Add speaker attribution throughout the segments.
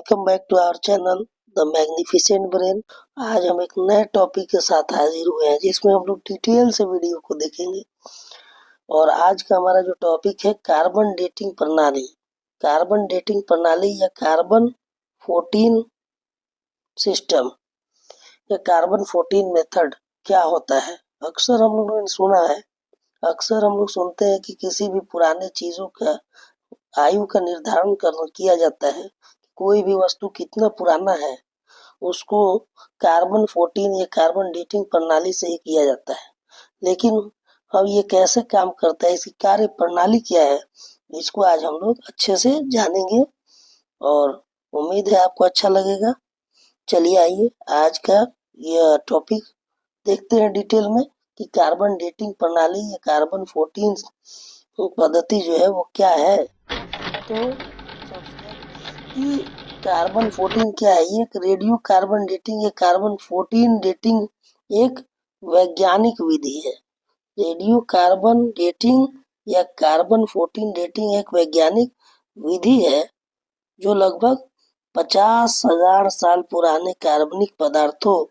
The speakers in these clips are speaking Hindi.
Speaker 1: Welcome back to our channel the magnificent brain. आज हम एक नए टॉपिक के साथ हाजिर हुए हैं जिसमें हम लोग डिटेल से वीडियो को देखेंगे। और आज का हमारा जो टॉपिक है कार्बन डेटिंग प्रणाली। कार्बन डेटिंग प्रणाली या कार्बन 14 सिस्टम या कार्बन 14 मेथड क्या होता है। अक्सर हम लोगों ने सुना है, अक्सर हम लोग सुनते हैं कि किसी भी पुराने चीजों का आयु का निर्धारण किया जाता है। कोई भी वस्तु कितना पुराना है उसको कार्बन 14 या कार्बन डेटिंग प्रणाली से ही किया जाता है। लेकिन अब ये कैसे काम करता है, इसकी कार्य प्रणाली क्या है, इसको आज हम लोग अच्छे से जानेंगे और उम्मीद है आपको अच्छा लगेगा। चलिए आइए आज का यह टॉपिक देखते हैं डिटेल में कि कार्बन डेटिंग प्रणाली या कार्बन 14 पद्धति जो है वो क्या है। तो कार्बन 14 क्या है, ये एक रेडियो कार्बन डेटिंग या कार्बन 14 डेटिंग एक वैज्ञानिक विधि है। रेडियो कार्बन डेटिंग या कार्बन 14 डेटिंग एक वैज्ञानिक विधि है जो लगभग 50,000 साल पुराने कार्बनिक पदार्थों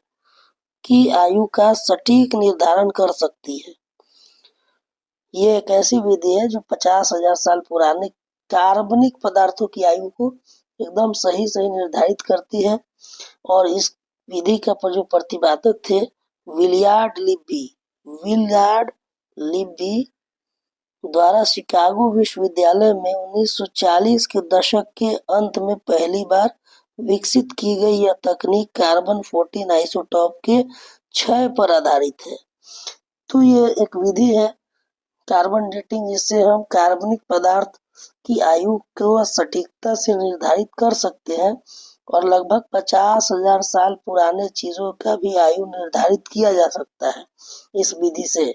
Speaker 1: की आयु का सटीक निर्धारण कर सकती है। ये एक ऐसी विधि है जो 50,000 साल पुराने कार्बनिक पदार्थों की आयु को एकदम सही सही निर्धारित करती है। और इस विधि का जो प्रतिपादक थे विलियार्ड लिब्बी द्वारा शिकागो विश्वविद्यालय में 1940 के दशक के अंत में पहली बार विकसित की गई यह तकनीक कार्बन 14 आइसोटोप के क्षय पर आधारित है। तो ये एक विधि है कार्बन डेटिंग जिससे हम कार्बनिक पदार्थ की आयु को सटीकता से निर्धारित कर सकते हैं और लगभग 50,000 साल पुराने चीजों का भी आयु निर्धारित किया जा सकता है इस विधि से।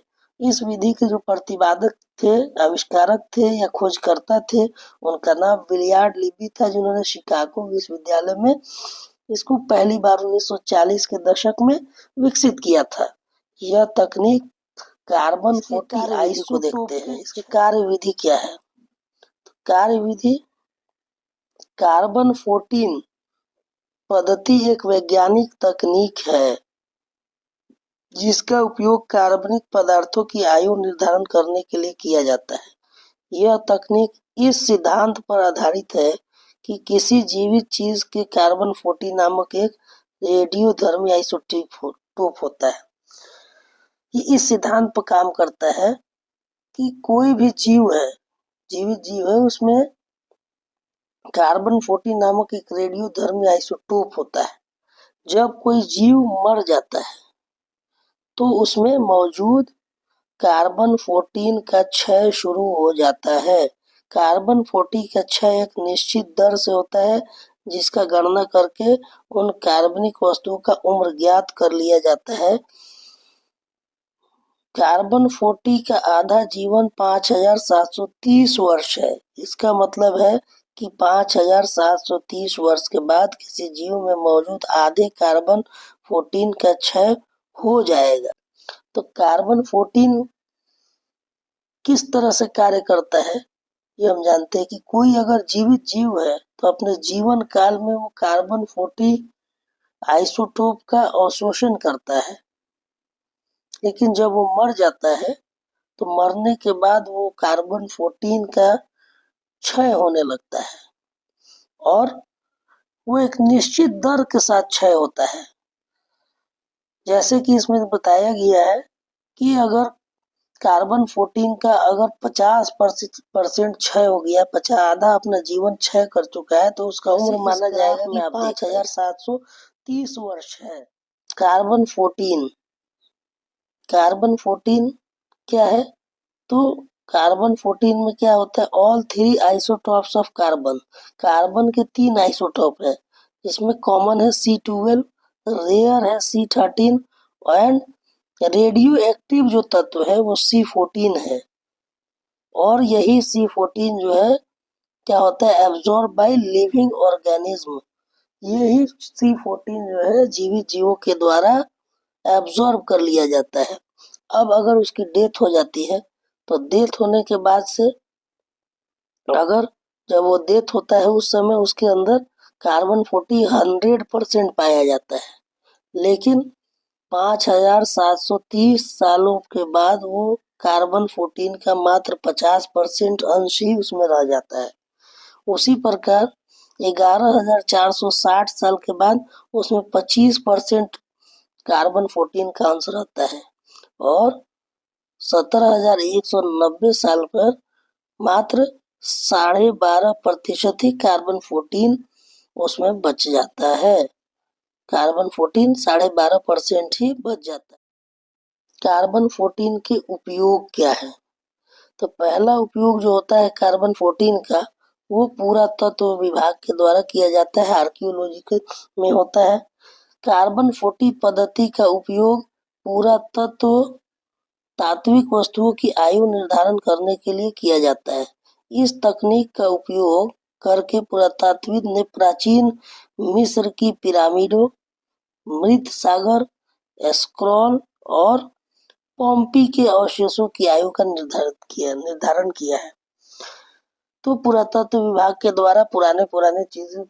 Speaker 1: इस विधि के जो प्रतिपादक थे, आविष्कारक थे या खोजकर्ता थे, उनका नाम विलियार्ड लिब्बी था, जिन्होंने शिकागो विश्वविद्यालय में इसको पहली बार 1940 के दशक में विकसित किया था। यह तकनीक कार्बन 14 आइसो को देखते हैं। इसकी कार्य विधि क्या है। कार्य विधि कार्बन 14 पद्धति एक वैज्ञानिक तकनीक है जिसका उपयोग कार्बनिक पदार्थों की आयु निर्धारण करने के लिए किया जाता है। यह तकनीक इस सिद्धांत पर आधारित है कि किसी जीवित चीज के कार्बन 14 नामक एक रेडियोधर्मी आइसोटोप होता है। ये इस सिद्धांत पर काम करता है कि कोई भी जीव है, जीवित जीव है, उसमें कार्बन 14 नामक एक रेडियोधर्मी आइसोटोप होता है। जब कोई जीव मर जाता है तो उसमें मौजूद कार्बन 14 का क्षय शुरू हो जाता है। कार्बन 14 का क्षय एक निश्चित दर से होता है जिसका गणना करके उन कार्बनिक वस्तुओं का उम्र ज्ञात कर लिया जाता है। कार्बन 40 का आधा जीवन 5,730 वर्ष है। इसका मतलब है कि 5,730 वर्ष के बाद किसी जीव में मौजूद आधे कार्बन 14 का क्षय हो जाएगा। तो कार्बन 14 किस तरह से कार्य करता है ये हम जानते हैं कि कोई अगर जीवित जीव है तो अपने जीवन काल में वो कार्बन 40 आइसोटोप का अवशोषण करता है। लेकिन जब वो मर जाता है तो मरने के बाद वो कार्बन 14 का क्षय होने लगता है और वो एक निश्चित दर के साथ क्षय होता है। जैसे कि इसमें बताया गया है कि अगर कार्बन 14 का अगर 50% क्षय हो गया, 50 आधा अपना जीवन क्षय कर चुका है, तो उसका उम्र माना जाएगा कि 5,730 वर्ष है। कार्बन 14 क्या है, तो कार्बन 14 में क्या होता है, all 3 isotopes of carbon. Carbon के 3 आइसोटॉप है जिसमें कॉमन है C12, रेयर है C13 एंड रेडियो एक्टिव जो तत्व है वो C14 है। और यही C14 जो है क्या होता है, एब्जॉर्ब बाय लिविंग ऑर्गेनिज्म। यही C14 जो है जीवित जीवों के द्वारा एब्जॉर्ब कर लिया जाता है। अब अगर उसकी डेथ हो जाती है तो डेथ होने के बाद से अगर जब वो डेथ होता है उस समय उसके अंदर कार्बन 14 100% पाया जाता है, लेकिन 5730 सालों के बाद वो कार्बन 14 का मात्र 50% अंश ही उसमें रह जाता है। उसी प्रकार 11,460 साल के बाद उसमें 25% कार्बन 14 का अंश रहता है और 17,190 साल पर मात्र 12.5% ही कार्बन 14 उसमें बच जाता है। कार्बन 14 12.5% ही बच जाता है। कार्बन 14 के उपयोग क्या है? तो पहला उपयोग जो होता है कार्बन 14 का, वो पुरातत्व विभाग के द्वारा किया जाता है, आर्कियोलॉजी में होता है। कार्बन 14 पद्धति का उपयोग पुरातत्व तात्विक वस्तुओं की आयु निर्धारण करने के लिए किया जाता है। इस तकनीक का उपयोग करके पुरातात्विक ने प्राचीन मिस्र की पिरामिडों, मृत सागर, स्क्रॉल और पोम्पी के अवशेषों की आयु का निर्धारण किया है। तो पुरातत्व विभाग के द्वारा पुराने चीजों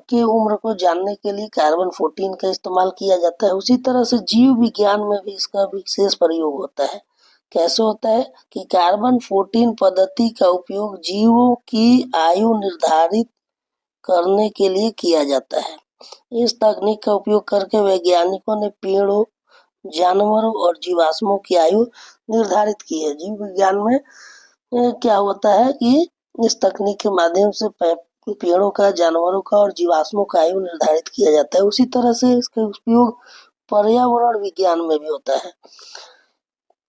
Speaker 1: की उम्र को जानने के लिए कार्बन 14 का इस्तेमाल किया जाता है। उसी तरह से जीव विज्ञान में भी इसका विशेष प्रयोग होता है। कैसे होता है कि कार्बन 14 पद्धति का उपयोग जीवों की आयु निर्धारित करने के लिए किया जाता है। इस तकनीक का उपयोग करके वैज्ञानिकों ने पेड़ों, जानवरों और जीवाश्मों की आयु निर्धारित की है। जीव विज्ञान में क्या होता है कि इस तकनीक के माध्यम से पेड़ों का, जानवरों का और जीवाश्मों का आयु निर्धारित किया जाता है। उसी तरह से इसका उपयोग पर्यावरण विज्ञान में भी होता है।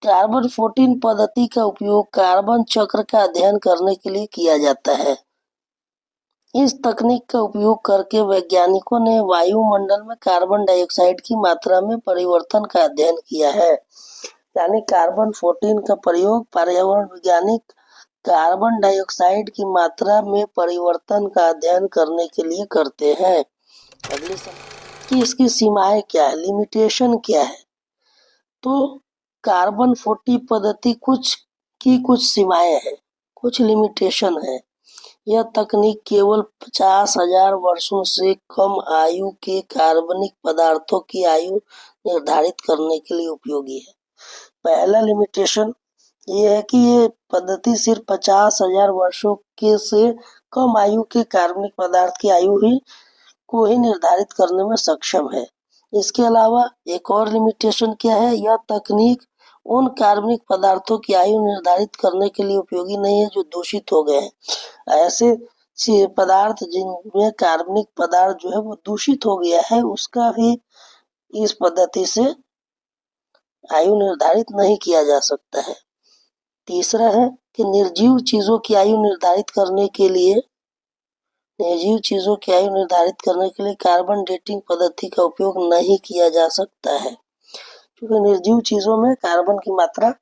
Speaker 1: कार्बन 14 पद्धति का उपयोग कार्बन चक्र का अध्ययन करने के लिए किया जाता है। इस तकनीक का उपयोग करके वैज्ञानिकों ने वायुमंडल में कार्बन डाइऑक्साइड की मात्रा में परिवर्तन का अध्ययन किया है। यानी कार्बन 14 का प्रयोग पर्यावरण वैज्ञानिक कार्बन डाइऑक्साइड की मात्रा में परिवर्तन का अध्ययन करने के लिए करते हैं। अगली कि इसकी सीमाएं क्या है, लिमिटेशन क्या है? तो कार्बन 14 पद्धति कुछ सीमाएं हैं, कुछ लिमिटेशन है। यह तकनीक केवल 50,000 वर्षों से कम आयु के कार्बनिक पदार्थों की आयु निर्धारित करने के लिए उपयोगी है। पहला लिमिटेशन ये है कि ये पद्धति सिर्फ 50,000 वर्षों के से कम आयु के कार्बनिक पदार्थ की आयु को ही निर्धारित करने में सक्षम है। इसके अलावा एक और लिमिटेशन क्या है, यह तकनीक उन कार्बनिक पदार्थों की आयु निर्धारित करने के लिए उपयोगी नहीं है जो दूषित हो गए हैं। ऐसे पदार्थ जिनमें कार्बनिक पदार्थ जो है वो दूषित हो गया है, उसका भी इस पद्धति से आयु निर्धारित नहीं किया जा सकता है। तीसरा है कि निर्जीव चीजों की आयु निर्धारित करने के लिए कार्बन डेटिंग पद्धति का उपयोग नहीं किया जा सकता है, क्योंकि निर्जीव चीजों में कार्बन की मात्रा,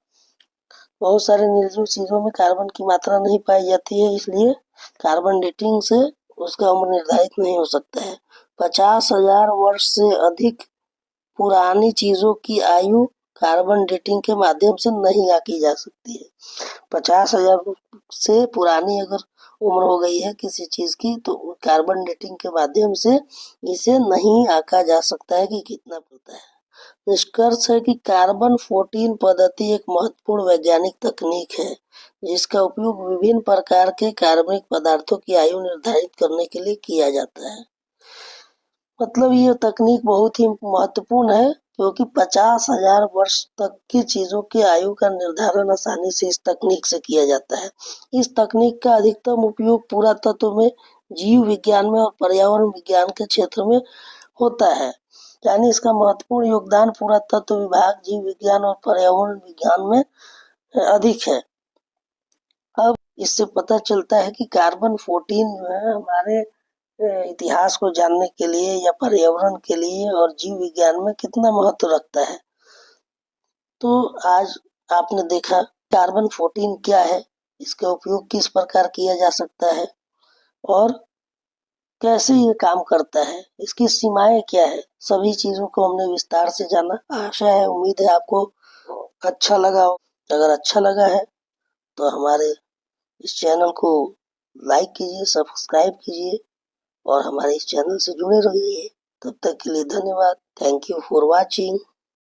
Speaker 1: बहुत सारे निर्जीव चीजों में कार्बन की मात्रा नहीं पाई जाती है, इसलिए कार्बन डेटिंग से उसका उम्र निर्धारित नहीं हो सकता है। 50,000 वर्ष से अधिक पुरानी चीजों की आयु कार्बन डेटिंग के माध्यम से नहीं आंकी जा सकती है। 50,000 से पुरानी अगर उम्र हो गई है किसी चीज की, तो कार्बन डेटिंग के माध्यम से इसे नहीं आंका जा सकता है कि कितना पड़ता है। निष्कर्ष है कि कार्बन 14 पद्धति एक महत्वपूर्ण वैज्ञानिक तकनीक है, जिसका उपयोग विभिन्न प्रकार के कार्बनिक पदार्थों की आयु निर्धारित करने के लिए किया जाता है। मतलब ये तकनीक बहुत ही महत्वपूर्ण है, क्योंकि 50,000 वर्ष तक की चीजों की आयु का निर्धारण आसानी से इस तकनीक से किया जाता है। इस तकनीक का अधिकतम उपयोग पुरातत्व में, जीव विज्ञान में और पर्यावरण विज्ञान के क्षेत्र में होता है। यानी इसका महत्वपूर्ण योगदान पुरातत्व विभाग, जीव विज्ञान और पर्यावरण विज्ञान में अधिक है। अब इससे पता चलता है कि कार्बन 14 जो है हमारे इतिहास को जानने के लिए या पर्यावरण के लिए और जीव विज्ञान में कितना महत्व रखता है। तो आज आपने देखा कार्बन 14 क्या है, इसका उपयोग किस प्रकार किया जा सकता है और कैसे ये काम करता है, इसकी सीमाएं क्या है, सभी चीजों को हमने विस्तार से जाना। आशा है, उम्मीद है आपको अच्छा लगा हो। अगर अच्छा लगा है तो हमारे इस चैनल को लाइक कीजिए, सब्सक्राइब कीजिए और हमारे इस चैनल से जुड़े रहिए। तब तक के लिए धन्यवाद। Thank you for watching.